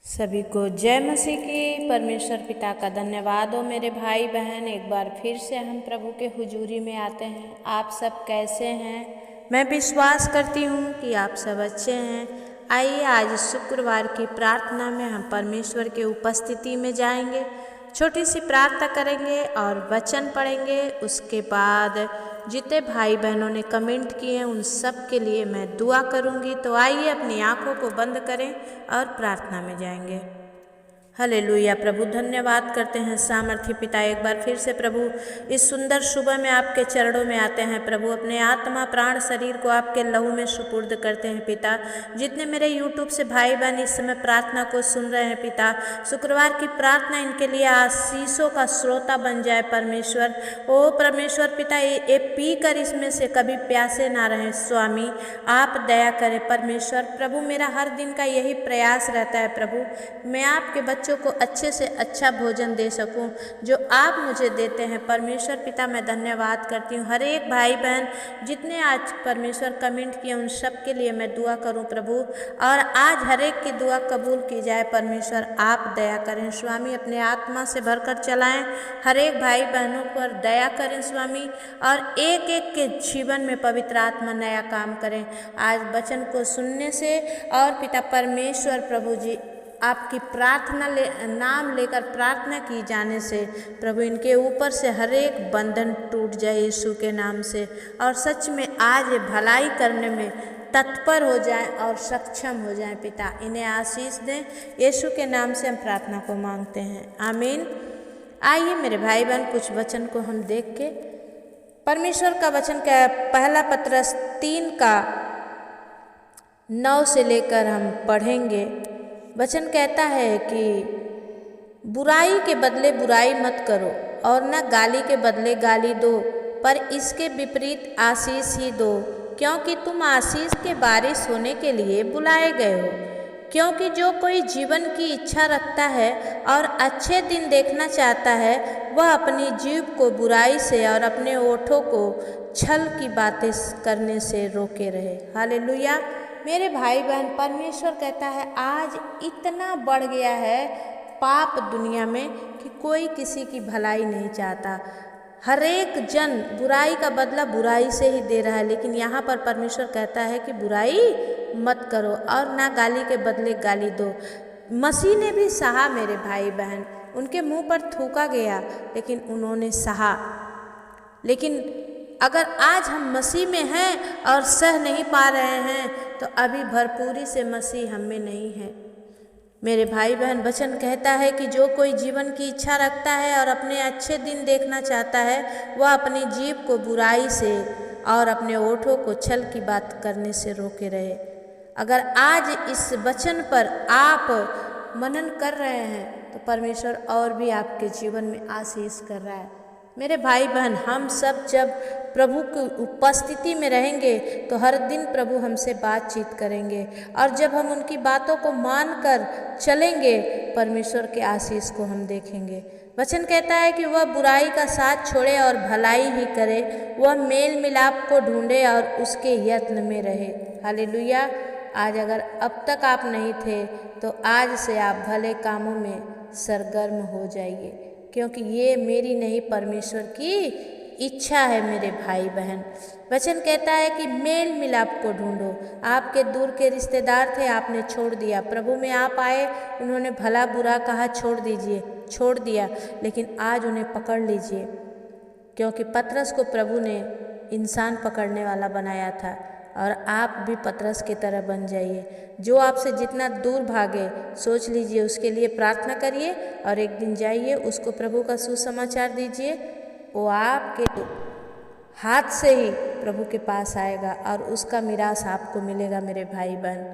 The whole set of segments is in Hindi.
सभी को जय मसीह की। परमेश्वर पिता का धन्यवाद हो। मेरे भाई बहन, एक बार फिर से हम प्रभु के हुजूरी में आते हैं। आप सब कैसे हैं? मैं विश्वास करती हूँ कि आप सब अच्छे हैं। आइए आज शुक्रवार की प्रार्थना में हम परमेश्वर के उपस्थिति में जाएंगे, छोटी सी प्रार्थना करेंगे और वचन पढ़ेंगे। उसके बाद जितने भाई बहनों ने कमेंट किए हैं उन सब के लिए मैं दुआ करूंगी। तो आइए अपनी आंखों को बंद करें और प्रार्थना में जाएंगे। हालेलुया। प्रभु धन्यवाद करते हैं सामर्थी पिता, एक बार फिर से प्रभु इस सुंदर सुबह में आपके चरणों में आते हैं। प्रभु अपने आत्मा प्राण शरीर को आपके लहू में सुपुर्द करते हैं पिता। जितने मेरे यूट्यूब से भाई बहन इस समय प्रार्थना को सुन रहे हैं पिता, शुक्रवार की प्रार्थना इनके लिए आशीषों का श्रोता बन जाए परमेश्वर। ओ परमेश्वर पिता, ये पी कर इसमें से कभी प्यासे ना रहें स्वामी, आप दया करें परमेश्वर। प्रभु मेरा हर दिन का यही प्रयास रहता है प्रभु, मैं आपके बच्चों को अच्छे से अच्छा भोजन दे सकूं जो आप मुझे देते हैं परमेश्वर पिता। मैं धन्यवाद करती हूँ हर एक भाई बहन जितने आज परमेश्वर कमेंट किए उन सब के लिए मैं दुआ करूं प्रभु, और आज हर एक की दुआ कबूल की जाए परमेश्वर। आप दया करें स्वामी, अपने आत्मा से भरकर चलाएं, हर एक भाई बहनों पर दया करें स्वामी, और एक एक के जीवन में पवित्र आत्मा नया काम करें आज वचन को सुनने से। और पिता परमेश्वर प्रभु जी, आपकी प्रार्थना नाम लेकर प्रार्थना की जाने से प्रभु इनके ऊपर से हर एक बंधन टूट जाए यीशु के नाम से, और सच में आज भलाई करने में तत्पर हो जाएं और सक्षम हो जाएं पिता। इन्हें आशीष दें, यीशु के नाम से हम प्रार्थना को मांगते हैं, आमीन। आइए मेरे भाई बहन, कुछ वचन को हम देख के परमेश्वर का वचन क्या है, पहला पत्रस 3:9 से लेकर हम पढ़ेंगे। वचन कहता है कि बुराई के बदले बुराई मत करो और न गाली के बदले गाली दो, पर इसके विपरीत आशीष ही दो, क्योंकि तुम आशीष के वारिस होने के लिए बुलाए गए हो। क्योंकि जो कोई जीवन की इच्छा रखता है और अच्छे दिन देखना चाहता है, वह अपनी जीभ को बुराई से और अपने ओठों को छल की बातें करने से रोके रहे। हालेलुया। मेरे भाई बहन, परमेश्वर कहता है आज इतना बढ़ गया है पाप दुनिया में कि कोई किसी की भलाई नहीं चाहता। हर एक जन बुराई का बदला बुराई से ही दे रहा है, लेकिन यहाँ पर परमेश्वर कहता है कि बुराई मत करो और ना गाली के बदले गाली दो। मसीह ने भी सहा मेरे भाई बहन, उनके मुंह पर थूका गया लेकिन उन्होंने सहा। लेकिन अगर आज हम मसीह में हैं और सह नहीं पा रहे हैं तो अभी भरपूरी से मसीह हम में नहीं है। मेरे भाई बहन, वचन कहता है कि जो कोई जीवन की इच्छा रखता है और अपने अच्छे दिन देखना चाहता है, वह अपनी जीभ को बुराई से और अपने ओठों को छल की बात करने से रोके रहे। अगर आज इस वचन पर आप मनन कर रहे हैं तो परमेश्वर और भी आपके जीवन में आशीष कर रहा है। मेरे भाई बहन, हम सब जब प्रभु की उपस्थिति में रहेंगे तो हर दिन प्रभु हमसे बातचीत करेंगे, और जब हम उनकी बातों को मानकर चलेंगे परमेश्वर के आशीष को हम देखेंगे। वचन कहता है कि वह बुराई का साथ छोड़े और भलाई ही करे, वह मेल मिलाप को ढूंढे और उसके यत्न में रहे। हालेलुया। आज अगर अब तक आप नहीं थे तो आज से आप भले कामों में सरगर्म हो जाइए, क्योंकि ये मेरी नहीं परमेश्वर की इच्छा है। मेरे भाई बहन, वचन कहता है कि मेल मिलाप को ढूंढो। आपके दूर के रिश्तेदार थे, आपने छोड़ दिया, प्रभु में आप आए, उन्होंने भला बुरा कहा, छोड़ दिया, लेकिन आज उन्हें पकड़ लीजिए, क्योंकि पतरस को प्रभु ने इंसान पकड़ने वाला बनाया था, और आप भी पतरस की तरह बन जाइए। जो आपसे जितना दूर भागे सोच लीजिए, उसके लिए प्रार्थना करिए, और एक दिन जाइए उसको प्रभु का सुसमाचार दीजिए। वो आपके हाथ से ही प्रभु के पास आएगा और उसका मिरास आपको मिलेगा। मेरे भाई बहन,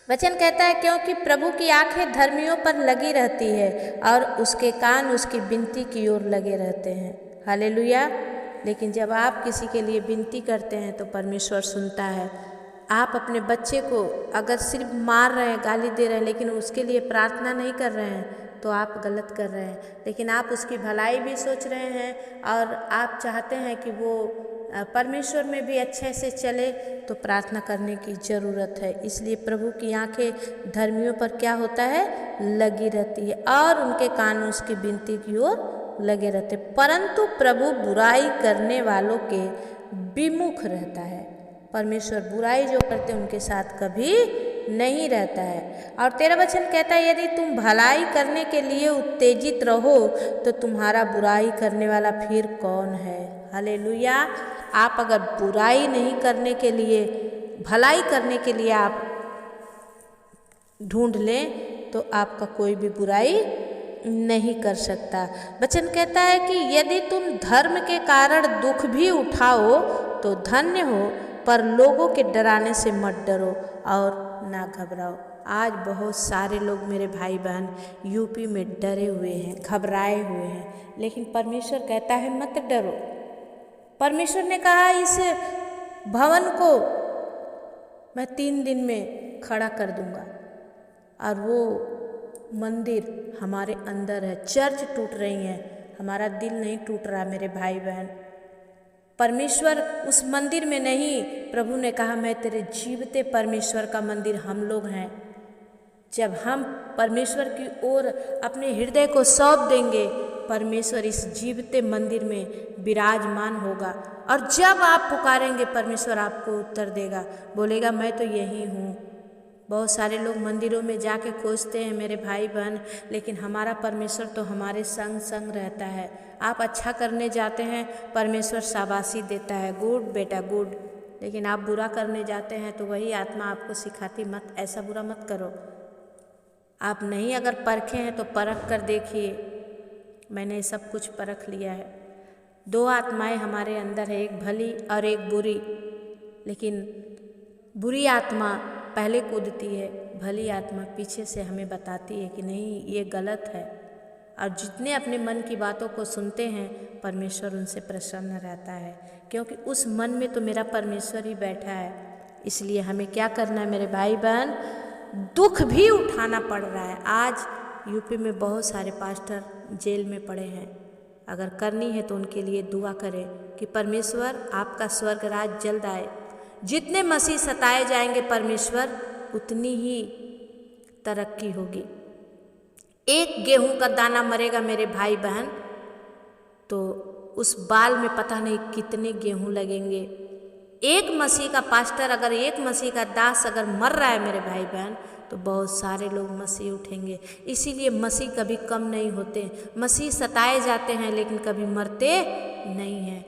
वचन कहता है क्योंकि प्रभु की आंखें धर्मियों पर लगी रहती है और उसके कान उसकी विनती की ओर लगे रहते हैं। हालेलुया। लेकिन जब आप किसी के लिए विनती करते हैं तो परमेश्वर सुनता है। आप अपने बच्चे को अगर सिर्फ मार रहे हैं, गाली दे रहे हैं, लेकिन उसके लिए प्रार्थना नहीं कर रहे हैं तो आप गलत कर रहे हैं। लेकिन आप उसकी भलाई भी सोच रहे हैं और आप चाहते हैं कि वो परमेश्वर में भी अच्छे से चले तो प्रार्थना करने की ज़रूरत है। इसलिए प्रभु की आंखें धर्मियों पर क्या होता है, लगी रहती है और उनके कान उसकी विनती की ओर लगे रहते, परंतु प्रभु बुराई करने वालों के विमुख रहता है। परमेश्वर बुराई जो करते हैं उनके साथ कभी नहीं रहता है। और 13 वचन कहता है, यदि तुम भलाई करने के लिए उत्तेजित रहो तो तुम्हारा बुराई करने वाला फिर कौन है। हालेलुया। आप अगर बुराई नहीं करने के लिए, भलाई करने के लिए आप ढूंढ लें तो आपका कोई भी बुराई नहीं कर सकता। वचन कहता है कि यदि तुम धर्म के कारण दुख भी उठाओ तो धन्य हो, पर लोगों के डराने से मत डरो और ना घबराओ। आज बहुत सारे लोग मेरे भाई बहन यूपी में डरे हुए हैं, घबराए हुए हैं, लेकिन परमेश्वर कहता है मत डरो। परमेश्वर ने कहा इस भवन को मैं 3 दिन में खड़ा कर दूंगा, और वो मंदिर हमारे अंदर है। चर्च टूट रही है, हमारा दिल नहीं टूट रहा मेरे भाई बहन। परमेश्वर उस मंदिर में नहीं, प्रभु ने कहा मैं तेरे जीवते परमेश्वर का मंदिर हम लोग हैं। जब हम परमेश्वर की ओर अपने हृदय को सौंप देंगे, परमेश्वर इस जीवते मंदिर में विराजमान होगा, और जब आप पुकारेंगे परमेश्वर आपको उत्तर देगा, बोलेगा मैं तो यही हूँ। बहुत सारे लोग मंदिरों में जाके खोजते हैं मेरे भाई बहन, लेकिन हमारा परमेश्वर तो हमारे संग संग रहता है। आप अच्छा करने जाते हैं, परमेश्वर शाबाशी देता है, गुड बेटा गुड, लेकिन आप बुरा करने जाते हैं तो वही आत्मा आपको सिखाती मत, ऐसा बुरा मत करो। आप नहीं अगर परखे हैं तो परख कर देखिए। मैंने सब कुछ परख लिया है। 2 आत्माएं हमारे अंदर है, एक भली और एक बुरी, लेकिन बुरी आत्मा पहले कूदती है, भली आत्मा पीछे से हमें बताती है कि नहीं ये गलत है। और जितने अपने मन की बातों को सुनते हैं, परमेश्वर उनसे प्रसन्न रहता है, क्योंकि उस मन में तो मेरा परमेश्वर ही बैठा है। इसलिए हमें क्या करना है मेरे भाई बहन, दुख भी उठाना पड़ रहा है। आज यूपी में बहुत सारे पास्टर जेल में पड़े हैं। अगर करनी है तो उनके लिए दुआ करें कि परमेश्वर आपका स्वर्ग राज जल्द आए। जितने मसीह सताए जाएंगे परमेश्वर, उतनी ही तरक्की होगी। एक गेहूं का दाना मरेगा मेरे भाई बहन, तो उस बाल में पता नहीं कितने गेहूं लगेंगे। एक मसीह का पास्टर, अगर एक मसीह का दास अगर मर रहा है मेरे भाई बहन, तो बहुत सारे लोग मसीह उठेंगे। इसीलिए मसीह कभी कम नहीं होते। मसीह सताए जाते हैं लेकिन कभी मरते नहीं हैं।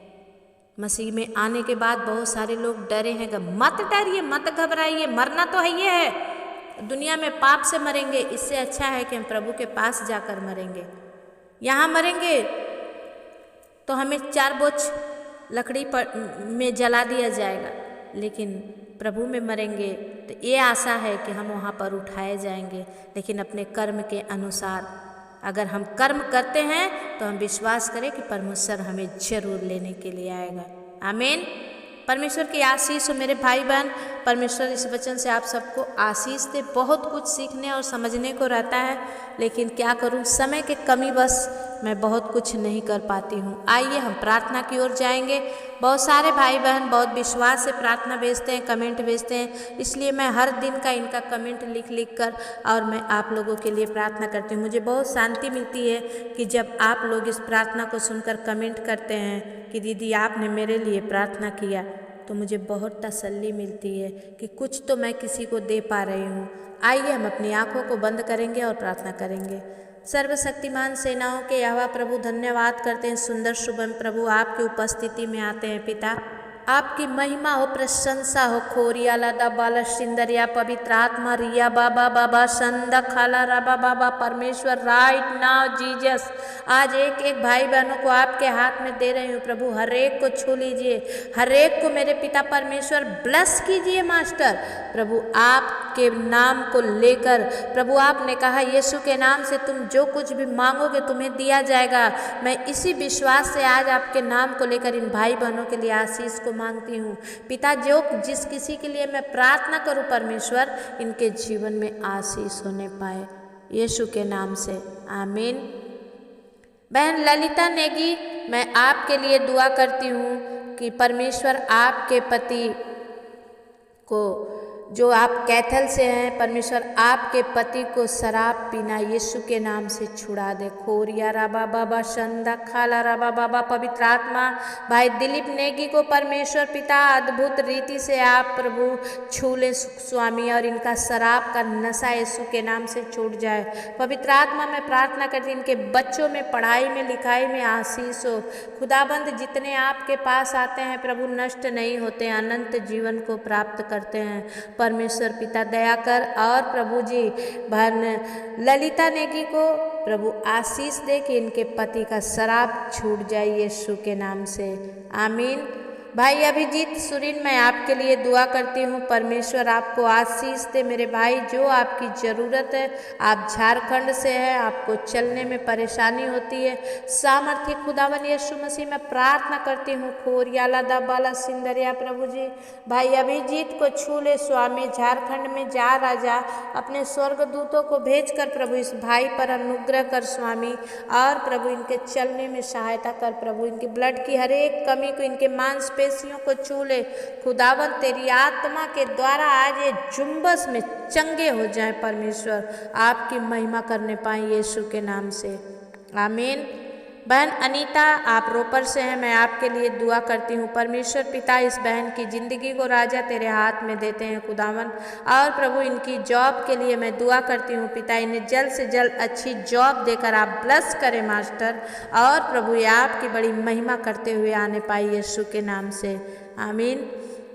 मसीह में आने के बाद बहुत सारे लोग डरे हैं। मत डरिए, मत घबराइए, मरना तो है ये है। दुनिया में पाप से मरेंगे, इससे अच्छा है कि हम प्रभु के पास जाकर मरेंगे। यहाँ मरेंगे तो हमें 4 बोझ लकड़ी पर में जला दिया जाएगा, लेकिन प्रभु में मरेंगे तो ये आशा है कि हम वहाँ पर उठाए जाएंगे, लेकिन अपने कर्म के अनुसार। अगर हम कर्म करते हैं तो हम विश्वास करें कि परमेश्वर हमें जरूर लेने के लिए आएगा। आमीन। परमेश्वर की आशीष हो मेरे भाई बहन। परमेश्वर इस वचन से आप सबको आशीष दे। बहुत कुछ सीखने और समझने को रहता है, लेकिन क्या करूं, समय के कमी बस मैं बहुत कुछ नहीं कर पाती हूं। आइए हम प्रार्थना की ओर जाएंगे। बहुत सारे भाई बहन बहुत विश्वास से प्रार्थना भेजते हैं, कमेंट भेजते हैं, इसलिए मैं हर दिन का इनका कमेंट लिख लिख कर और मैं आप लोगों के लिए प्रार्थना करती हूँ। मुझे बहुत शांति मिलती है कि जब आप लोग इस प्रार्थना को सुनकर कमेंट करते हैं कि दीदी आपने मेरे लिए प्रार्थना किया, तो मुझे बहुत तसल्ली मिलती है कि कुछ तो मैं किसी को दे पा रही हूँ। आइए हम अपनी आँखों को बंद करेंगे और प्रार्थना करेंगे। सर्वशक्तिमान सेनाओं के यहोवा प्रभु धन्यवाद करते हैं। सुंदर शुभम प्रभु आपकी उपस्थिति में आते हैं पिता। आपकी महिमा हो, प्रशंसा हो। खोरिया लादा बाला सिंदरिया पवित्र आत्मा रिया बाबा बाबा संदा खाला राबा बाबा परमेश्वर राइट नाउ जीसस, आज एक एक भाई बहनों को आपके हाथ में दे रही हूँ प्रभु। हर एक को छू लीजिए, हर एक को मेरे पिता परमेश्वर ब्लेस कीजिए मास्टर। प्रभु आपके नाम को लेकर प्रभु आपने कहा यीशु के नाम से तुम जो कुछ भी मांगोगे तुम्हें दिया जाएगा। मैं इसी विश्वास से आज आपके नाम को लेकर इन भाई बहनों के लिए आशीष को मांगती हूँ पिता। जो जिस किसी के लिए मैं प्रार्थना करूँ परमेश्वर, इनके जीवन में आशीष होने पाए यीशु के नाम से, आमीन। बहन ललिता नेगी, मैं आपके लिए दुआ करती हूँ कि परमेश्वर आपके पति को, जो आप कैथल से हैं, परमेश्वर आपके पति को शराब पीना यीशु के नाम से छुड़ा दे। खोरिया राबा बाबा शंदा खाला राबा बाबा। पवित्र आत्मा भाई दिलीप नेगी को परमेश्वर पिता अद्भुत रीति से आप प्रभु छू ले स्वामी, और इनका शराब का नशा यीशु के नाम से छूट जाए। पवित्र आत्मा मैं प्रार्थना करती इनके बच्चों में, पढ़ाई में, लिखाई में आशीष हो। खुदाबंद जितने आपके पास आते हैं प्रभु नष्ट नहीं होते, अनंत जीवन को प्राप्त करते हैं। परमेश्वर पिता दया कर, और प्रभु जी बहन ललिता नेगी को प्रभु आशीष दे कि इनके पति का शराब छूट जाए यीशु के नाम से, आमीन। भाई अभिजीत सुरीन, मैं आपके लिए दुआ करती हूँ, परमेश्वर आपको आशीष दे मेरे भाई। जो आपकी ज़रूरत है, आप झारखंड से हैं, आपको चलने में परेशानी होती है, सामर्थ्य खुदावन यीशु मसीह मैं प्रार्थना करती हूँ। खोरियाला दाबाला सिंदरिया प्रभु जी भाई अभिजीत को छू ले स्वामी। झारखंड में जा राजा, अपने स्वर्गदूतों को भेजकर प्रभु इस भाई पर अनुग्रह कर स्वामी, और प्रभु इनके चलने में सहायता कर प्रभु। इनकी ब्लड की हर एक कमी को, इनके मांसपेशियों को छू ले खुदावन। तेरी आत्मा के द्वारा आज ये जुम्बस में चंगे हो जाएं परमेश्वर, आपकी महिमा करने पाए यीशु के नाम से, आमीन। बहन अनीता, आप रोपर से हैं, मैं आपके लिए दुआ करती हूँ। परमेश्वर पिता इस बहन की ज़िंदगी को राजा तेरे हाथ में देते हैं खुदावन, और प्रभु इनकी जॉब के लिए मैं दुआ करती हूँ पिता, इन्हें जल्द से जल्द अच्छी जॉब देकर आप ब्लेस करें मास्टर, और प्रभु ये आपकी बड़ी महिमा करते हुए आने पाए यीशु के नाम से, आमीन।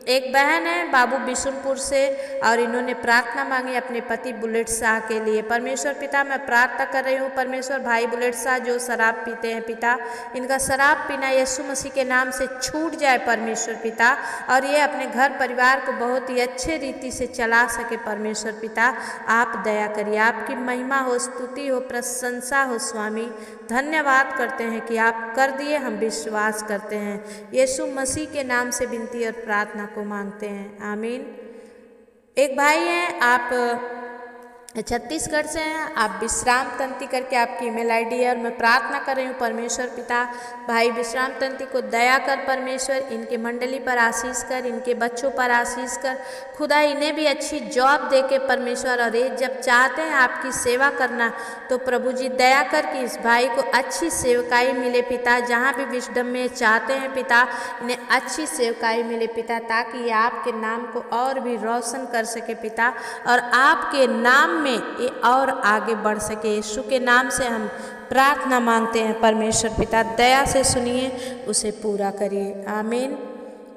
एक बहन है बाबू बिशुनपुर से, और इन्होंने प्रार्थना मांगी अपने पति बुलेट शाह के लिए। परमेश्वर पिता मैं प्रार्थना कर रही हूँ, परमेश्वर भाई बुलेट शाह जो शराब पीते हैं पिता, इनका शराब पीना यीशु मसीह के नाम से छूट जाए परमेश्वर पिता, और ये अपने घर परिवार को बहुत ही अच्छे रीति से चला सके परमेश्वर पिता। आप दया करिए, आपकी महिमा हो, स्तुति हो, प्रशंसा हो स्वामी। धन्यवाद करते हैं कि आप कर दिए, हम विश्वास करते हैं। यीशु मसीह के नाम से विनती और प्रार्थना को मांगते हैं, आमीन। एक भाई हैं, आप छत्तीसगढ़ से हैं, आप विश्राम तंती करके आपकी ईमेल आईडी है, और मैं प्रार्थना कर रही हूँ परमेश्वर पिता भाई विश्राम तंती को दया कर परमेश्वर, इनके मंडली पर आशीष कर, इनके बच्चों पर आशीष कर खुदा, इन्हें भी अच्छी जॉब दे के परमेश्वर, और ये जब चाहते हैं आपकी सेवा करना तो प्रभु जी दया कर कि इस भाई को अच्छी सेवकाई मिले पिता, जहाँ भी विजडम में चाहते हैं पिता इन्हें अच्छी सेवकाई मिले पिता, ताकि ये आपके नाम को और भी रोशन कर सके पिता, और आपके नाम में ये और आगे बढ़ सके। यीशु के नाम से हम प्रार्थना मांगते हैं परमेश्वर पिता, दया से सुनिए, उसे पूरा करिए, आमीन।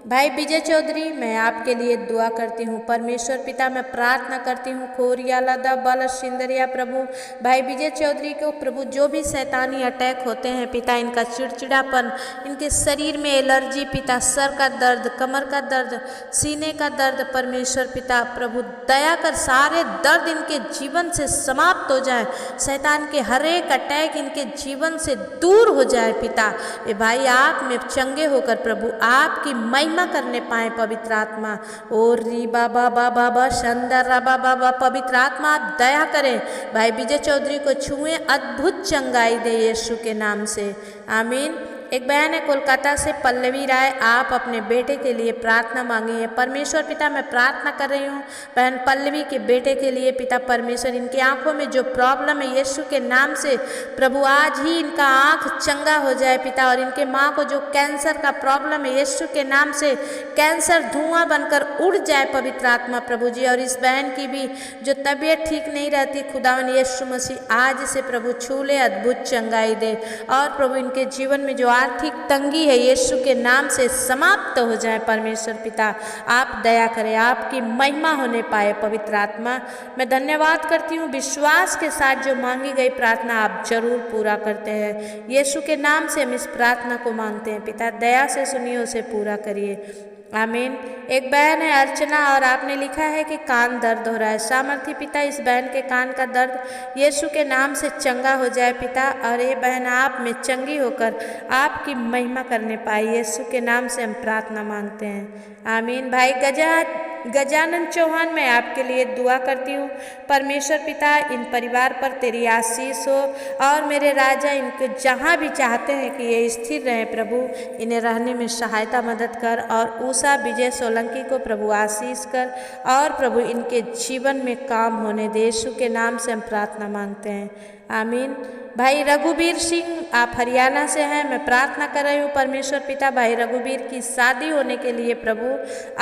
भाई विजय चौधरी, मैं आपके लिए दुआ करती हूँ परमेश्वर पिता, मैं प्रार्थना करती हूँ खोरियाला दा बाला सिंदरिया प्रभु भाई विजय चौधरी को प्रभु जो भी शैतानी अटैक होते हैं पिता, इनका चिड़चिड़ापन, इनके शरीर में एलर्जी पिता, सर का दर्द, कमर का दर्द, सीने का दर्द परमेश्वर पिता प्रभु दया कर सारे दर्द इनके जीवन से समाप्त हो जाए, शैतान के हर एक अटैक इनके जीवन से दूर हो जाए पिता। ये भाई आप में चंगे होकर प्रभु आपकी महिमा करने पाए पवित्र आत्मा। ओ री बाबा बाबा बा शंदर राबा बाबा, पवित्र आत्मा आप दया करें, भाई विजय चौधरी को छुए, अद्भुत चंगाई दे यीशु के नाम से, आमीन। एक बहन है कोलकाता से पल्लवी राय, आप अपने बेटे के लिए प्रार्थना मांगी है परमेश्वर पिता, मैं प्रार्थना कर रही हूँ बहन पल्लवी के बेटे के लिए पिता परमेश्वर, इनकी आंखों में जो प्रॉब्लम है यीशु के नाम से प्रभु आज ही इनका आंख चंगा हो जाए पिता, और इनके माँ को जो कैंसर का प्रॉब्लम है यीशु के नाम से कैंसर धुआं बनकर उड़ जाए पवित्र आत्मा प्रभु जी, और इस बहन की भी जो तबीयत ठीक नहीं रहती खुदावन यीशु मसीह आज से प्रभु छू ले, अद्भुत चंगाई दे, और प्रभु इनके जीवन में जो आर्थिक तंगी है यीशु के नाम से समाप्त हो जाए परमेश्वर पिता, आप दया करें, आपकी महिमा होने पाए पवित्र आत्मा। मैं धन्यवाद करती हूँ, विश्वास के साथ जो मांगी गई प्रार्थना आप जरूर पूरा करते हैं, यीशु के नाम से हम इस प्रार्थना को मांगते हैं पिता, दया से सुनिए, उसे पूरा करिए, आमीन। एक बहन है अर्चना, और आपने लिखा है कि कान दर्द हो रहा है, सामर्थी पिता इस बहन के कान का दर्द यीशु के नाम से चंगा हो जाए पिता, और ये बहन आप में चंगी होकर आपकी महिमा करने पाए, यीशु के नाम से हम प्रार्थना मांगते हैं, आमीन। भाई गजा गजानन चौहान मैं आपके लिए दुआ करती हूँ। परमेश्वर पिता इन परिवार पर तेरी आशीष हो और मेरे राजा इनको जहाँ भी चाहते हैं कि ये स्थिर रहें प्रभु, इन्हें रहने में सहायता मदद कर। और उषा विजय सोलंकी को प्रभु आशीष कर और प्रभु इनके जीवन में काम होने दे। यीशु के नाम से हम प्रार्थना मांगते हैं, आमीन। भाई रघुवीर सिंह आप हरियाणा से हैं, मैं प्रार्थना कर रही हूँ परमेश्वर पिता भाई रघुवीर की शादी होने के लिए प्रभु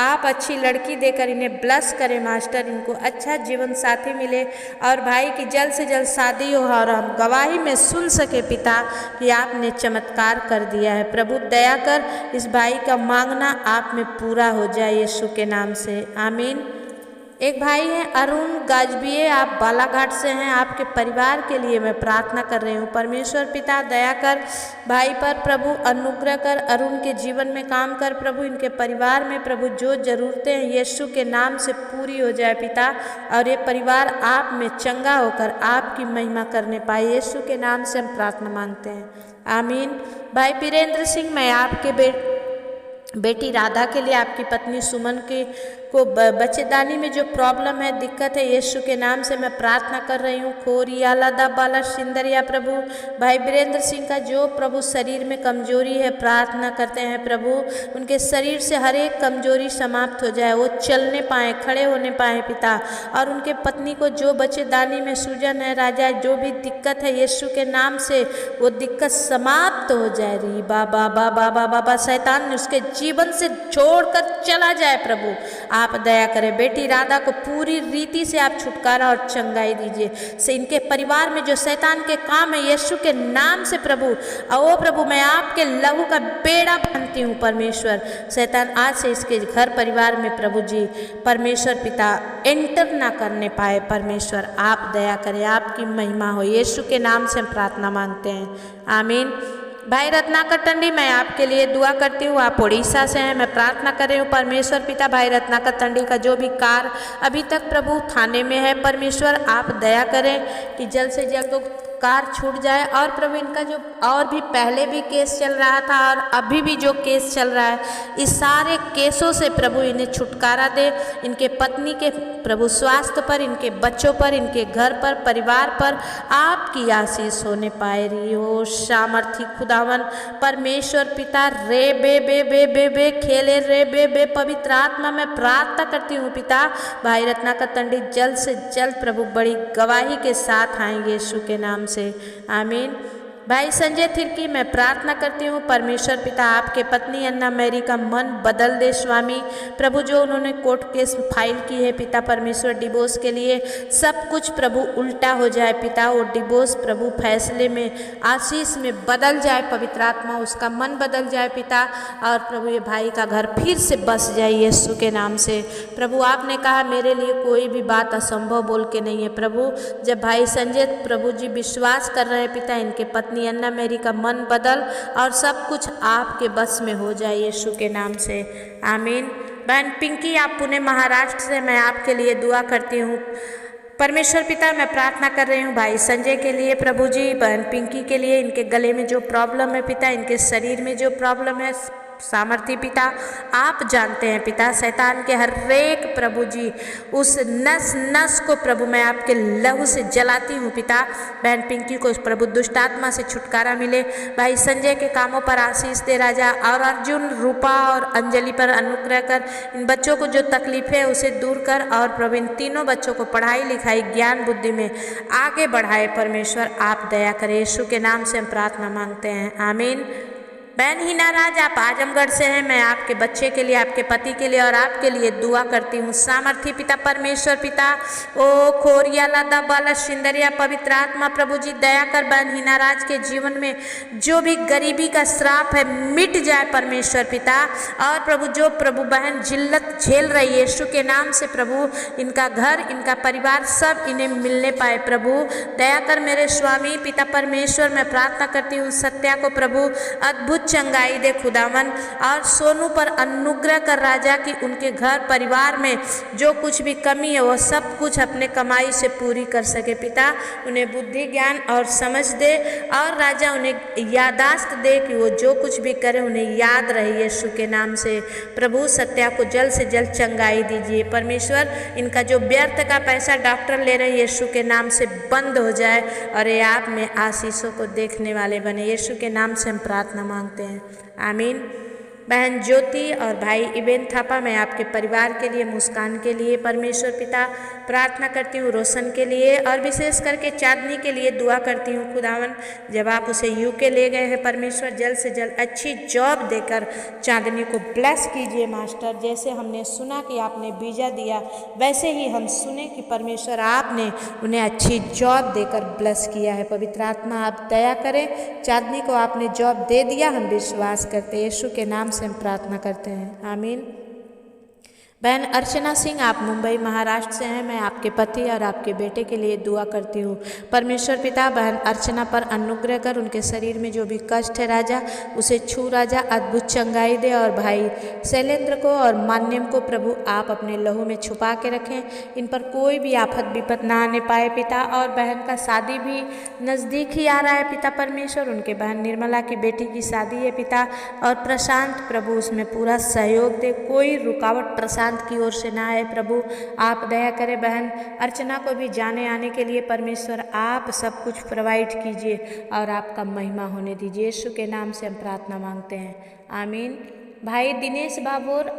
आप अच्छी लड़की देकर इन्हें ब्लेस करें मास्टर, इनको अच्छा जीवन साथी मिले और भाई की जल्द से जल्द शादी हो और हम गवाही में सुन सके पिता कि आपने चमत्कार कर दिया है। प्रभु दया कर इस भाई का मांगना आप में पूरा हो जाए यीशु के नाम से, आमीन। एक भाई हैं अरुण गाजबिये, आप बालाघाट से हैं, आपके परिवार के लिए मैं प्रार्थना कर रही हूँ। परमेश्वर पिता दया कर भाई पर प्रभु अनुग्रह कर, अरुण के जीवन में काम कर प्रभु, इनके परिवार में प्रभु जो ज़रूरतें हैं यीशु के नाम से पूरी हो जाए पिता, और ये परिवार आप में चंगा होकर आपकी महिमा करने पाए। यीशु के नाम से हम प्रार्थना मांगते हैं, आमीन। भाई वीरेंद्र सिंह मैं आपके बेटी राधा के लिए, आपकी पत्नी सुमन को बच्चेदानी में जो प्रॉब्लम है, दिक्कत है, यीशु के नाम से मैं प्रार्थना कर रही हूँ। खोरिया लादा बाला सिंदरिया प्रभु, भाई वीरेंद्र सिंह का जो प्रभु शरीर में कमजोरी है, प्रार्थना करते हैं प्रभु उनके शरीर से हर एक कमजोरी समाप्त हो जाए, वो चलने पाएँ, खड़े होने पाएँ पिता। और उनके पत्नी को जो बच्चेदानी में सूजन है राजा, जो भी दिक्कत है यीशु के नाम से वो दिक्कत समाप्त हो जाए। री बाबा बाबा बाबा बाबा शैतान उसके जीवन से छोड़कर चला जाए प्रभु, आप दया करें। बेटी राधा को पूरी रीति से आप छुटकारा और चंगाई दीजिए। से इनके परिवार में जो शैतान के काम है यीशु के नाम से प्रभु, ओ प्रभु मैं आपके लहू का बेड़ा बांधती हूँ परमेश्वर। शैतान आज से इसके घर परिवार में प्रभु जी परमेश्वर पिता एंटर ना करने पाए परमेश्वर, आप दया करें, आपकी महिमा हो। यीशु के नाम से हम प्रार्थना मांगते हैं, आमीन। भाई रत्नाकर टंडी मैं आपके लिए दुआ करती हूँ, आप उड़ीसा से हैं, मैं प्रार्थना कर रही हूँ परमेश्वर पिता भाई रत्नाकर टंडी का जो भी कार अभी तक प्रभु थाने में है परमेश्वर, आप दया करें कि जल्द से जल्द कार छूट जाए। और प्रभु इनका जो और भी पहले भी केस चल रहा था और अभी भी जो केस चल रहा है, इस सारे केसों से प्रभु इन्हें छुटकारा दे। इनके पत्नी के प्रभु स्वास्थ्य पर, इनके बच्चों पर, इनके घर पर, परिवार पर आपकी आशीष होने पाए रही हो। सामर्थी खुदावन परमेश्वर पिता रे बे बे बे बे बे खेले रे बे बे पवित्र आत्मा में प्रार्थना करती हूँ पिता भाई रत्नाकर टंडी जल्द से जल्द प्रभु बड़ी गवाही के साथ आएंगे यीशु के नाम से, आमीन। भाई संजय थिरकी मैं प्रार्थना करती हूँ परमेश्वर पिता आपके पत्नी अन्ना मैरी का मन बदल दे स्वामी प्रभु, जो उन्होंने कोर्ट केस फाइल की है पिता परमेश्वर डिवोर्स के लिए, सब कुछ प्रभु उल्टा हो जाए पिता, वो डिवोर्स प्रभु फैसले में आशीष में बदल जाए, पवित्र आत्मा उसका मन बदल जाए पिता, और प्रभु ये भाई का घर फिर से बस जाए यीशु के नाम से। प्रभु आपने कहा मेरे लिए कोई भी बात असंभव बोल के नहीं है प्रभु। जब भाई संजय प्रभु जी विश्वास कर रहे हैं पिता, इनके पत्नी अन्ना मेरी का मन बदल और सब कुछ आपके बस में हो जाए यीशु के नाम से, आमीन। बहन पिंकी आप पुणे महाराष्ट्र से, मैं आपके लिए दुआ करती हूँ परमेश्वर पिता, मैं प्रार्थना कर रही हूँ भाई संजय के लिए प्रभु जी, बहन पिंकी के लिए, इनके गले में जो प्रॉब्लम है पिता, इनके शरीर में जो प्रॉब्लम है सामर्थी पिता आप जानते हैं पिता, शैतान के हर एक प्रभु जी उस नस नस को प्रभु मैं आपके लहू से जलाती हूँ पिता। बहन पिंकी को प्रभु दुष्ट आत्मा से छुटकारा मिले, भाई संजय के कामों पर आशीष दे राजा, और अर्जुन रूपा और अंजलि पर अनुग्रह कर, इन बच्चों को जो तकलीफें है उसे दूर कर, और प्रभु इन तीनों बच्चों को पढ़ाई लिखाई ज्ञान बुद्धि में आगे बढ़ाए परमेश्वर, आप दया करें। यीशु के नाम से हम प्रार्थना मांगते हैं, आमीन। बहन हिना राज आप आजमगढ़ से हैं, मैं आपके बच्चे के लिए, आपके पति के लिए और आपके लिए दुआ करती हूँ सामर्थी पिता परमेश्वर पिता, ओ खोरिया लादा बाला सिंदरिया पवित्र आत्मा प्रभु जी दया कर, बहन हिना राज के जीवन में जो भी गरीबी का श्राप है मिट जाए परमेश्वर पिता, और प्रभु जो प्रभु बहन जिल्लत झेल रही है यीशु के नाम से प्रभु, इनका घर इनका परिवार सब इन्हें मिलने पाए प्रभु, दया कर मेरे स्वामी पिता परमेश्वर। मैं प्रार्थना करती हूँ सत्या को प्रभु अद्भुत चंगाई दे खुदावन, और सोनू पर अनुग्रह कर राजा कि उनके घर परिवार में जो कुछ भी कमी है वो सब कुछ अपने कमाई से पूरी कर सके पिता। उन्हें बुद्धि ज्ञान और समझ दे, और राजा उन्हें यादाश्त दे कि वो जो कुछ भी करे उन्हें याद रहे यीशु के नाम से। प्रभु सत्या को जल्द से जल्द चंगाई दीजिए परमेश्वर। इनका जो व्यर्थ का पैसा डॉक्टर ले रहे यीशु के नाम से बंद हो जाए, और ये आप में आशीषों को देखने वाले बने। यीशु के नाम से हम प्रार्थना मांगते हैं, आमीन। बहन ज्योति और भाई इबेन थापा, मैं आपके परिवार के लिए, मुस्कान के लिए परमेश्वर पिता प्रार्थना करती हूँ, रोशन के लिए और विशेष करके चांदनी के लिए दुआ करती हूँ खुदावन। जब आप उसे यूके ले गए हैं परमेश्वर, जल्द से जल्द अच्छी जॉब देकर चांदनी को ब्लेस कीजिए मास्टर। जैसे हमने सुना कि आपने वीज़ा दिया, वैसे ही हम सुने कि परमेश्वर आपने उन्हें अच्छी जॉब देकर ब्लेस किया है। पवित्र आत्मा आप दया करें, चांदनी को आपने जॉब दे दिया, हम विश्वास करते हैं। यीशु के नाम से हम प्रार्थना करते हैं, आमीन। बहन अर्चना सिंह, आप मुंबई महाराष्ट्र से हैं। मैं आपके पति और आपके बेटे के लिए दुआ करती हूँ। परमेश्वर पिता बहन अर्चना पर अनुग्रह कर, उनके शरीर में जो भी कष्ट है राजा उसे छू राजा, अद्भुत चंगाई दे। और भाई शैलेंद्र को और मान्यम को प्रभु आप अपने लहू में छुपा के रखें, इन पर कोई भी आफत विपत ना आने पाए पिता। और बहन का शादी भी नज़दीक ही आ रहा है पिता परमेश्वर, उनके बहन निर्मला की बेटी की शादी है पिता। और प्रशांत प्रभु उसमें पूरा सहयोग दे, कोई रुकावट प्रशांत की ओर से ना आए प्रभु, आप दया करें। बहन अर्चना को भी जाने आने के लिए परमेश्वर आप सब कुछ प्रोवाइड कीजिए और आपका महिमा होने दीजिए। यीशु के नाम से हम प्रार्थना मांगते हैं, आमीन। भाई दिनेश बाबूर,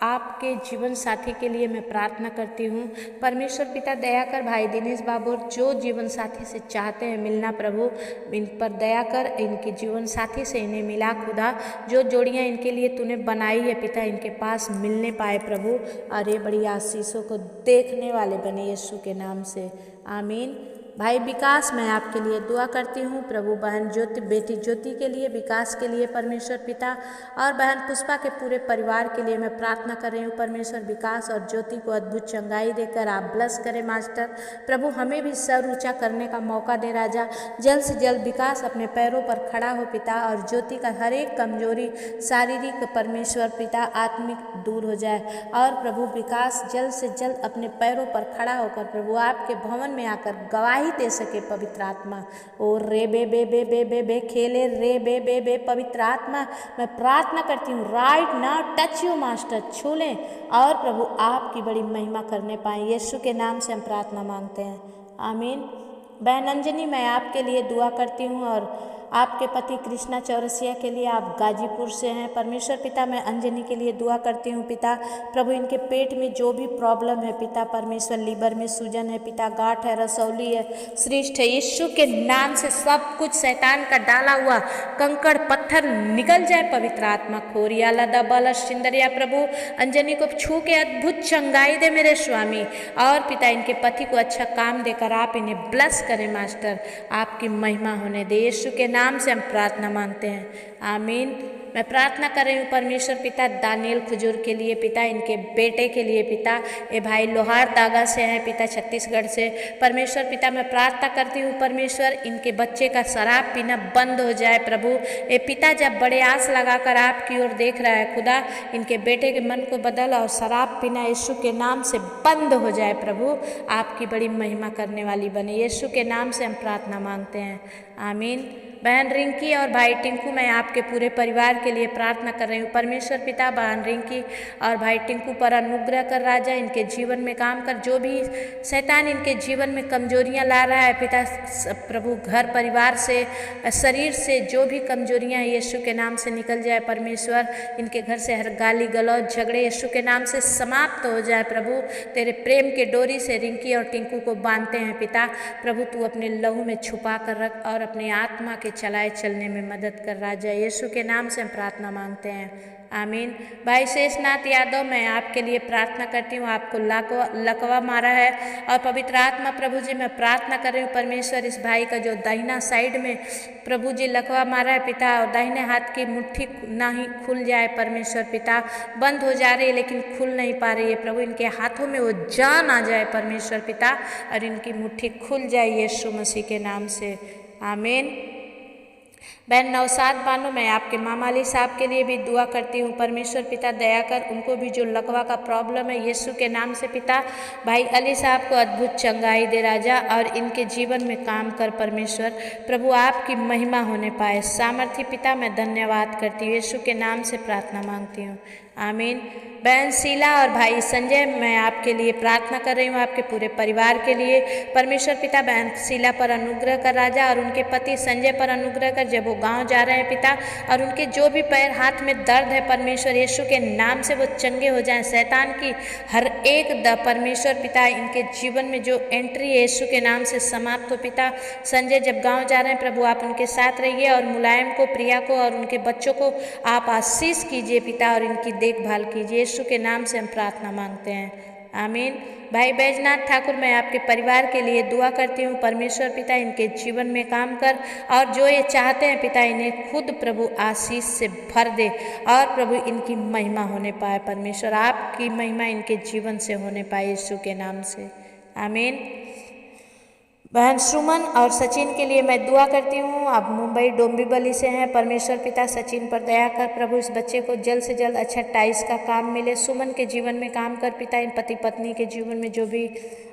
आपके जीवन साथी के लिए मैं प्रार्थना करती हूँ। परमेश्वर पिता दया कर, भाई दिनेश बाबू जो जीवन साथी से चाहते हैं मिलना प्रभु, इन पर दया कर, इनके जीवन साथी से इन्हें मिला खुदा। जो जोड़ियाँ इनके लिए तूने बनाई है पिता, इनके पास मिलने पाए प्रभु, और ये बड़ी आशीषों को देखने वाले बने यीशु के नाम से, आमीन। भाई विकास, मैं आपके लिए दुआ करती हूँ प्रभु। बहन ज्योति, बेटी ज्योति के लिए, विकास के लिए परमेश्वर पिता, और बहन पुष्पा के पूरे परिवार के लिए मैं प्रार्थना कर रही हूँ परमेश्वर। विकास और ज्योति को अद्भुत चंगाई देकर आप ब्लेस करें मास्टर प्रभु। हमें भी सर ऊँचा करने का मौका दे राजा। जल्द से जल्द विकास अपने पैरों पर खड़ा हो पिता, और ज्योति का हर एक कमजोरी शारीरिक परमेश्वर पिता आत्मिक दूर हो जाए। और प्रभु विकास जल्द से जल्द अपने पैरों पर खड़ा होकर प्रभु आपके भवन में आकर गवाही दे सके पवित्र आत्मा। ओ रे बे बे बे बे बे बे खेले रे बे बे बे पवित्र आत्मा, मैं प्रार्थना करती हूँ right now touch you master, छू लें और प्रभु आपकी बड़ी महिमा करने पाएं। यीशु के नाम से हम प्रार्थना मांगते हैं, आमीन। बहन अंजनी, मैं आपके लिए दुआ करती हूँ और आपके पति कृष्णा चौरसिया के लिए, आप गाजीपुर से हैं परमेश्वर पिता। मैं अंजनी के लिए दुआ करती हूँ पिता प्रभु। इनके पेट में जो भी प्रॉब्लम है पिता परमेश्वर, लीवर में सूजन है पिता, गांठ है, रसौली है, श्रिष्ठ है, यीशु के नाम से सब कुछ शैतान का डाला हुआ कंकड़ पत्थर निकल जाए पवित्र आत्मा। खोरियाला दबाला सिंदरिया प्रभु अंजनी को छू के अद्भुत चंगाई दे मेरे स्वामी। और पिता इनके पति को अच्छा काम देकर आप इन्हें ब्लेस करें मास्टर, आपकी महिमा होने दे। यीशु के नाम से हम प्रार्थना मांगते हैं, आमीन। मैं प्रार्थना कर रही हूँ परमेश्वर पिता दानियल खजूर के लिए पिता, इनके बेटे के लिए पिता। ये भाई लोहार दागा से हैं पिता, छत्तीसगढ़ से परमेश्वर पिता। मैं प्रार्थना करती हूँ परमेश्वर इनके बच्चे का शराब पीना बंद हो जाए प्रभु। ये पिता जब बड़े आस लगाकर आपकी ओर देख रहा है खुदा, इनके बेटे के मन को बदल और शराब पीना यीशु के नाम से बंद हो जाए प्रभु, आपकी बड़ी महिमा करने वाली बने। यीशु के नाम से हम प्रार्थना मांगते हैं, आमीन। बहन रिंकी और भाई टिंकू, मैं आपके पूरे परिवार के लिए प्रार्थना कर रही हूँ परमेश्वर पिता। बहन रिंकी और भाई टिंकू पर अनुग्रह कर राजा, इनके जीवन में काम कर। जो भी शैतान इनके जीवन में कमजोरियाँ ला रहा है पिता प्रभु, घर परिवार से, शरीर से जो भी कमजोरियाँ यीशु के नाम से निकल जाए परमेश्वर। इनके घर से हर गाली गलौज झगड़े यीशु के नाम से समाप्त हो जाए प्रभु। तेरे प्रेम के डोरी से रिंकी और टिंकू को बांधते हैं पिता प्रभु। तू अपने लहू में छुपा कर रख और अपनी आत्मा के चलाए चलने में मदद कर राजा। यीशु के नाम से हम प्रार्थना मांगते हैं, आमीन। भाई शेषनाथ यादव, मैं आपके लिए प्रार्थना करती हूँ। आपको लकवा मारा है और पवित्र आत्मा प्रभु जी, मैं प्रार्थना कर रही हूँ परमेश्वर इस भाई का जो दाहिना साइड में प्रभु जी लकवा मारा है पिता, और दाहिने हाथ की मुट्ठी ना ही खुल जाए परमेश्वर पिता। बंद हो जा रही है लेकिन खुल नहीं पा रही है प्रभु। इनके हाथों में वो जान आ जाए परमेश्वर पिता और इनकी मुट्ठी खुल जाए यीशु मसीह के नाम से, आमीन। बहन नौशाद बानो, मैं आपके मामा अली साहब के लिए भी दुआ करती हूँ। परमेश्वर पिता दया कर उनको भी जो लकवा का प्रॉब्लम है यीशु के नाम से पिता भाई अली साहब को अद्भुत चंगाई दे राजा, और इनके जीवन में काम कर परमेश्वर प्रभु, आपकी महिमा होने पाए। सामर्थ्य पिता मैं धन्यवाद करती हूँ, यीशु के नाम से प्रार्थना मांगती हूँ, आमीन। बहन शीला और भाई संजय, मैं आपके लिए प्रार्थना कर रही हूँ, आपके पूरे परिवार के लिए। परमेश्वर पिता बहन शीला पर अनुग्रह कर राजा, और उनके पति संजय पर अनुग्रह कर, जब वो गांव जा रहे हैं पिता, और उनके जो भी पैर हाथ में दर्द है परमेश्वर यीशु के नाम से वो चंगे हो जाएं। शैतान की हर एक परमेश्वर पिता इनके जीवन में जो एंट्री यीशु के नाम से समाप्त हो पिता। संजय जब गाँव जा रहे हैं प्रभु, आप उनके साथ रहिए, और मुलायम को, प्रिया को और उनके बच्चों को आप आशीष कीजिए पिता, और इनकी देखभाल कीजिए। यीशु के नाम से हम प्रार्थना मांगते हैं, आमीन। भाई बैजनाथ ठाकुर, मैं आपके परिवार के लिए दुआ करती हूँ। परमेश्वर पिता इनके जीवन में काम कर, और जो ये चाहते हैं पिता इन्हें खुद प्रभु आशीष से भर दे, और प्रभु इनकी महिमा होने पाए। परमेश्वर आपकी महिमा इनके जीवन से होने पाए, यीशु के नाम से, आमीन। बहन सुमन और सचिन के लिए मैं दुआ करती हूँ। आप मुंबई डोंबिवली से हैं। परमेश्वर पिता सचिन पर दया कर प्रभु, इस बच्चे को जल्द से जल्द अच्छा टाइल्स का काम मिले। सुमन के जीवन में काम कर पिता, इन पति पत्नी के जीवन में जो भी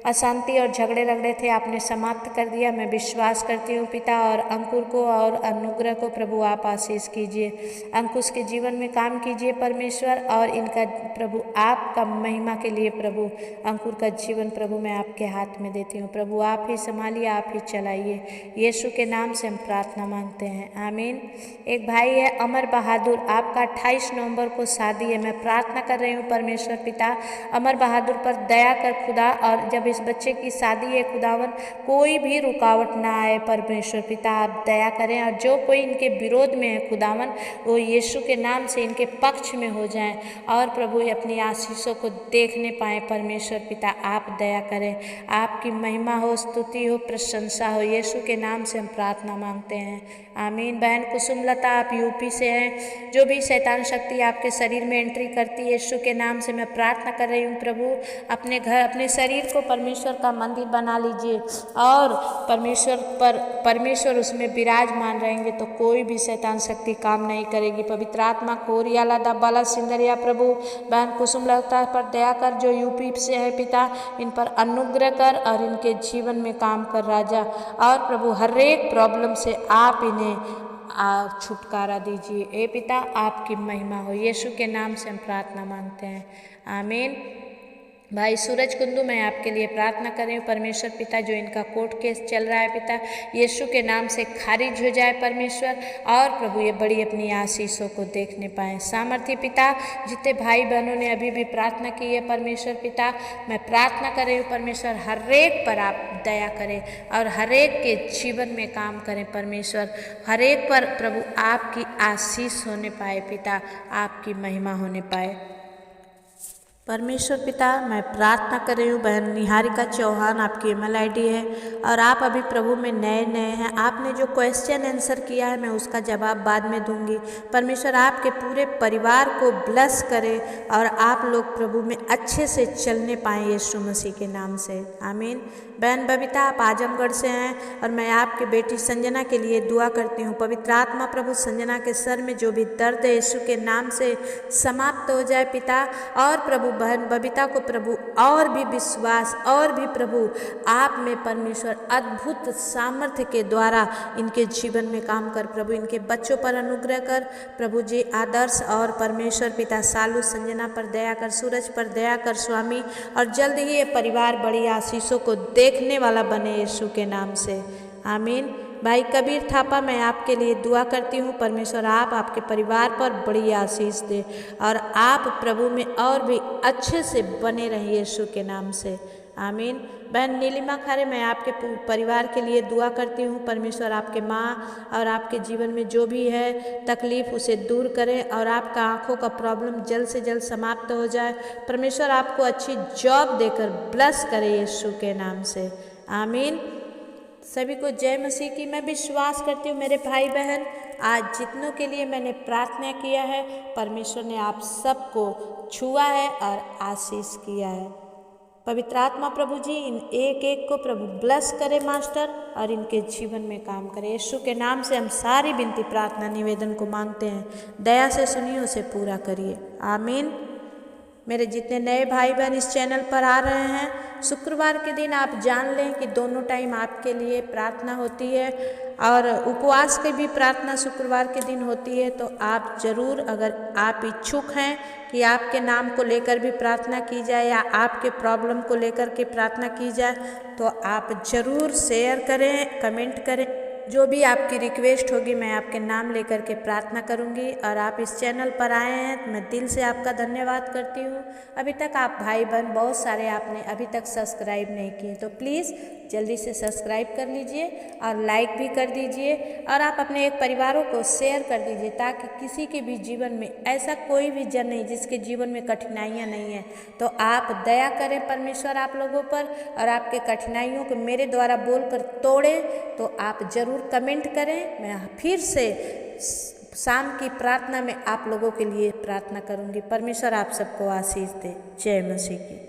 अशांति और झगड़े रगड़े थे आपने समाप्त कर दिया, मैं विश्वास करती हूँ पिता। और अंकुर को और अनुग्रह को प्रभु आप आशीष कीजिए, अंकुश के जीवन में काम कीजिए परमेश्वर, और इनका प्रभु आपका महिमा के लिए प्रभु अंकुर का जीवन प्रभु मैं आपके हाथ में देती हूँ। प्रभु आप ही संभालिए, आप ही चलाइए, यीशु के नाम से हम प्रार्थना मांगते हैं, आमीन। एक भाई है अमर बहादुर, आपका 28 नवंबर को शादी है। मैं प्रार्थना कर रही हूँ परमेश्वर पिता अमर बहादुर पर दया कर खुदा, और जब इस बच्चे की शादी है खुदावन, कोई भी रुकावट ना आए परमेश्वर पिता, आप दया करें। और जो कोई इनके विरोध में है खुदावन, वो यीशु के नाम से इनके पक्ष में हो जाएं, और प्रभु अपनी आशीषों को देखने पाएँ परमेश्वर पिता, आप दया करें। आपकी महिमा हो, स्तुति हो, प्रशंसा हो, यीशु के नाम से हम प्रार्थना मांगते हैं, आमीन। बहन कुसुमलता, आप यूपी से हैं। जो भी शैतान शक्ति आपके शरीर में एंट्री करती है यीशु के नाम से मैं प्रार्थना कर रही हूँ प्रभु, अपने घर अपने शरीर को परमेश्वर का मंदिर बना लीजिए, और परमेश्वर उसमें विराजमान रहेंगे तो कोई भी शैतान शक्ति काम नहीं करेगी। पवित्र आत्मा कोरियाला दब्बाला सिंदरिया प्रभु, बहन कुसुमलता पर दया कर, जो यूपी से है पिता, इन पर अनुग्रह कर और इनके जीवन में काम कर राजा, और प्रभु हर एक प्रॉब्लम से आप इन्हें छुटकारा दीजिए। ए पिता आपकी महिमा हो, यीशु के नाम से हम प्रार्थना मांगते हैं, आमीन। भाई सूरज कुंदू, मैं आपके लिए प्रार्थना कर रही हूँ परमेश्वर पिता, जो इनका कोर्ट केस चल रहा है पिता, यीशु के नाम से खारिज हो जाए परमेश्वर, और प्रभु ये बड़ी अपनी आशीषों को देखने पाएँ। सामर्थ्य पिता, जितने भाई बहनों ने अभी भी प्रार्थना की है परमेश्वर पिता, मैं प्रार्थना कर रही हूँ परमेश्वर हर एक पर आप दया करें, और हर एक के जीवन में काम करें परमेश्वर, हर एक पर प्रभु आपकी आशीष होने पाए पिता, आपकी महिमा होने पाए परमेश्वर पिता। मैं प्रार्थना कर रही हूँ बहन निहारिका चौहान, आपकी email ID है, और आप अभी प्रभु में नए नए हैं। आपने जो क्वेश्चन आंसर किया है मैं उसका जवाब बाद में दूंगी। परमेश्वर आपके पूरे परिवार को ब्लेस करे, और आप लोग प्रभु में अच्छे से चलने पाएँ यीशु मसीह के नाम से, आमीन। बहन बबीता, आप आजमगढ़ से हैं, और मैं आपकी बेटी संजना के लिए दुआ करती हूँ। पवित्र आत्मा प्रभु संजना के सर में जो भी दर्द है यीशु के नाम से समाप्त हो जाए पिता, और प्रभु बहन बबीता को प्रभु और भी विश्वास, और भी प्रभु आप में परमेश्वर अद्भुत सामर्थ्य के द्वारा इनके जीवन में काम कर प्रभु, इनके बच्चों पर अनुग्रह कर प्रभु जी, आदर्श और परमेश्वर पिता सालू संजना पर दया कर, सूरज पर दया कर स्वामी, और जल्द ही ये परिवार बड़ी आशीषों को देखने वाला बने यीशु के नाम से, आमीन। भाई कबीर थापा, मैं आपके लिए दुआ करती हूँ परमेश्वर आप आपके परिवार पर बड़ी आशीष दे, और आप प्रभु में और भी अच्छे से बने रहिए यीशु के नाम से, आमीन। बहन नीलिमा खारे, मैं आपके परिवार के लिए दुआ करती हूँ परमेश्वर आपके माँ और आपके जीवन में जो भी है तकलीफ़ उसे दूर करें, और आपका आँखों का प्रॉब्लम जल्द से जल्द समाप्त हो जाए। परमेश्वर आपको अच्छी जॉब देकर ब्लेस करे यीशु के नाम से, आमीन। सभी को जय मसीह की मैं विश्वास करती हूँ मेरे भाई बहन। आज जितनों के लिए मैंने प्रार्थना किया है परमेश्वर ने आप सबको छुआ है और आशीष किया है। पवित्र आत्मा प्रभु जी इन एक एक को प्रभु ब्लेस करे मास्टर, और इनके जीवन में काम करे। यीशु के नाम से हम सारी विनती प्रार्थना निवेदन को मांगते हैं, दया से सुनिए, उसे पूरा करिए, आमीन। मेरे जितने नए भाई बहन इस चैनल पर आ रहे हैं, शुक्रवार के दिन आप जान लें कि दोनों टाइम आपके लिए प्रार्थना होती है, और उपवास की भी प्रार्थना शुक्रवार के दिन होती है। तो आप ज़रूर, अगर आप इच्छुक हैं कि आपके नाम को लेकर भी प्रार्थना की जाए या आपके प्रॉब्लम को लेकर के प्रार्थना की जाए, तो आप ज़रूर शेयर करें, कमेंट करें। जो भी आपकी रिक्वेस्ट होगी मैं आपके नाम लेकर के प्रार्थना करूंगी। और आप इस चैनल पर आए हैं तो मैं दिल से आपका धन्यवाद करती हूँ। अभी तक आप भाई बहन बहुत सारे आपने अभी तक सब्सक्राइब नहीं किए, तो प्लीज़ जल्दी से सब्सक्राइब कर लीजिए और लाइक भी कर दीजिए, और आप अपने एक परिवारों को शेयर कर दीजिए, ताकि किसी के भी जीवन में ऐसा कोई भी जन नहीं जिसके जीवन में कठिनाइयाँ नहीं हैं। तो आप दया करें परमेश्वर आप लोगों पर, और आपके कठिनाइयों को मेरे द्वारा बोलकर तोड़ें। तो आप ज़रूर कमेंट करें, मैं फिर से शाम की प्रार्थना में आप लोगों के लिए प्रार्थना करूंगी। परमेश्वर आप सबको आशीष दे। जय मसीह की।